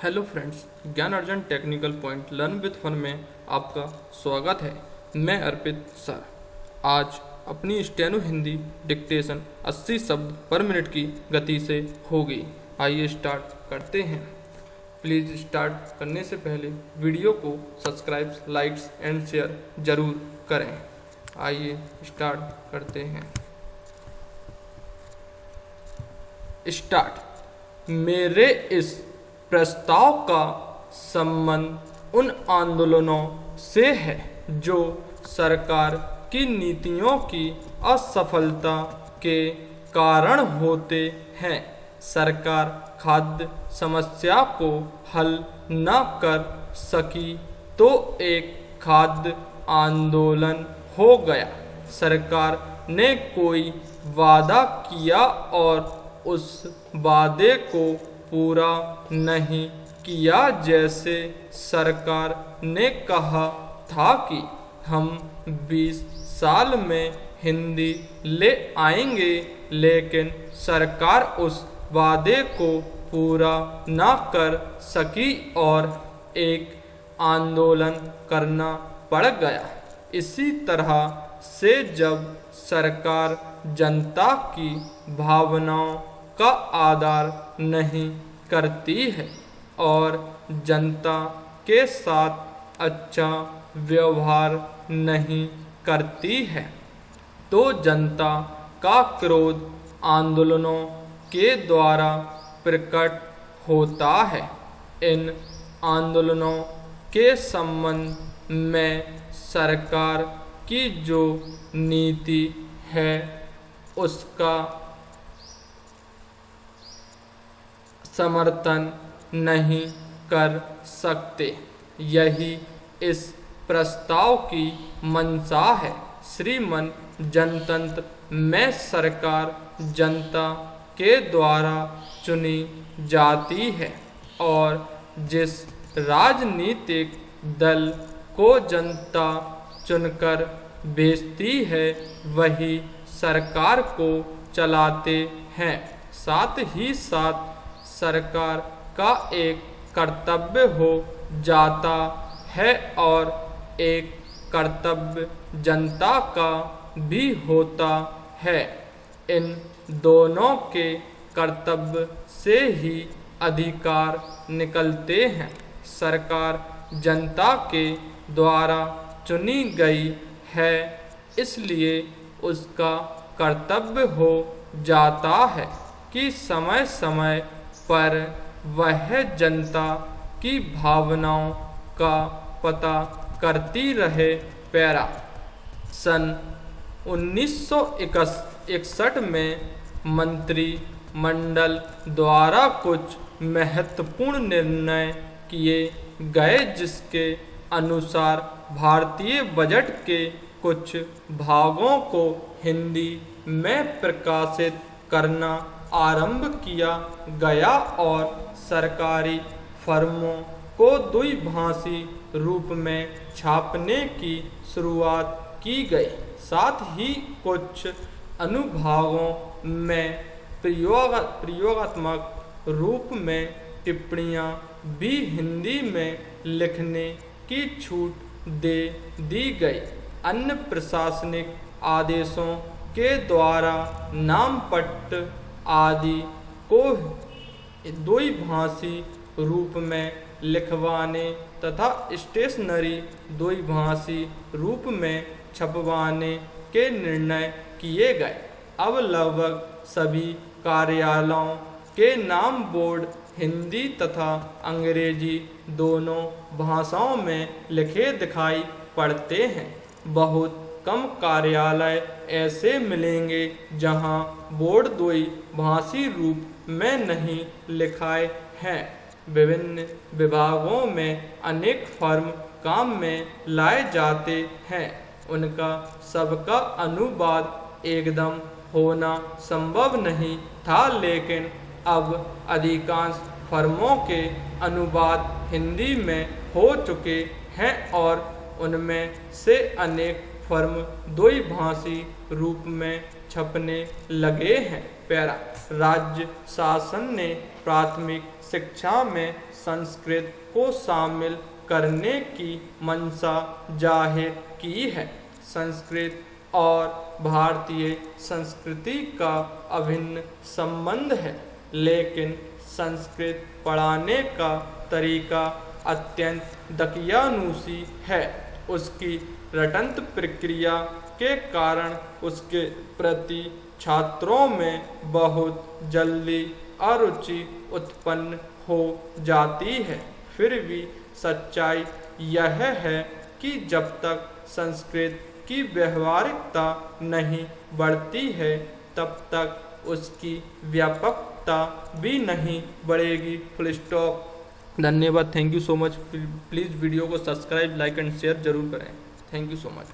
Hello friends, ज्ञान अर्जन technical point learn with fun में आपका स्वागत है। मैं अर्पित सर। आज अपनी स्टेनो हिंदी डिक्टेशन 80 शब्द पर मिनट की गति से होगी। आइए स्टार्ट करते हैं। प्लीज़ स्टार्ट करने से पहले वीडियो को सब्सक्राइब, लाइक्स एंड शेयर ज़रूर करें। आइए स्टार्ट करते हैं। स्टार्ट। मेरे इस प्रस्ताव का संबंध उन आंदोलनों से है जो सरकार की नीतियों की असफलता के कारण होते हैं। सरकार खाद्य समस्या को हल न कर सकी तो एक खाद्य आंदोलन हो गया। सरकार ने कोई वादा किया और उस वादे को पूरा नहीं किया। जैसे सरकार ने कहा था कि हम 20 साल में हिंदी ले आएंगे, लेकिन सरकार उस वादे को पूरा न कर सकी और एक आंदोलन करना पड़ गया। इसी तरह से जब सरकार जनता की भावनाओं का आदर नहीं करती है और जनता के साथ अच्छा व्यवहार नहीं करती है, तो जनता का क्रोध आंदोलनों के द्वारा प्रकट होता है। इन आंदोलनों के संबंध में सरकार की जो नीति है उसका समर्थन नहीं कर सकते। यही इस प्रस्ताव की मंशा है। श्रीमन जनतंत्र में सरकार जनता के द्वारा चुनी जाती है और जिस राजनीतिक दल को जनता चुनकर भेजती है वही सरकार को चलाते हैं। साथ ही साथ सरकार का एक कर्तव्य हो जाता है और एक कर्तव्य जनता का भी होता है। इन दोनों के कर्तव्य से ही अधिकार निकलते हैं। सरकार जनता के द्वारा चुनी गई है, इसलिए उसका कर्तव्य हो जाता है कि समय समय पर वह जनता की भावनाओं का पता करती रहे। पैरा। सन 1961 में मंत्रिमंडल द्वारा कुछ महत्वपूर्ण निर्णय किए गए जिसके अनुसार भारतीय बजट के कुछ भागों को हिंदी में प्रकाशित करना आरंभ किया गया और सरकारी फर्मों को द्विभाषी रूप में छापने की शुरुआत की गई। साथ ही कुछ अनुभागों में प्रयोगात्मक रूप में टिप्पणियां भी हिंदी में लिखने की छूट दे दी गई। अन्य प्रशासनिक आदेशों के द्वारा नामपट्ट आदि को द्विभाषी रूप में लिखवाने तथा स्टेशनरी द्विभाषी रूप में छपवाने के निर्णय किए गए। अब लगभग सभी कार्यालयों के नाम बोर्ड हिंदी तथा अंग्रेजी दोनों भाषाओं में लिखे दिखाई पड़ते हैं। बहुत कम कार्यालय ऐसे मिलेंगे जहां बोर्ड द्विभाषी रूप में नहीं लिखाए हैं। विभिन्न विभागों में अनेक फर्म काम में लाए जाते हैं। उनका सबका अनुवाद एकदम होना संभव नहीं था, लेकिन अब अधिकांश फर्मों के अनुवाद हिंदी में हो चुके हैं और उनमें से अनेक फर्म द्विभाषी रूप में छपने लगे हैं। पैरा। राज्य शासन ने प्राथमिक शिक्षा में संस्कृत को शामिल करने की मंशा जाहिर की है। संस्कृत और भारतीय संस्कृति का अभिन्न संबंध है, लेकिन संस्कृत पढ़ाने का तरीका अत्यंत दकियानूसी है। उसकी रटंत प्रक्रिया के कारण उसके प्रति छात्रों में बहुत जल्दी अरुचि उत्पन्न हो जाती है। फिर भी सच्चाई यह है कि जब तक संस्कृत की व्यवहारिकता नहीं बढ़ती है, तब तक उसकी व्यापकता भी नहीं बढ़ेगी। Full stop. धन्यवाद। Thank you so much. Please video को सब्सक्राइब, लाइक एंड शेयर जरूर करें। Thank you so much.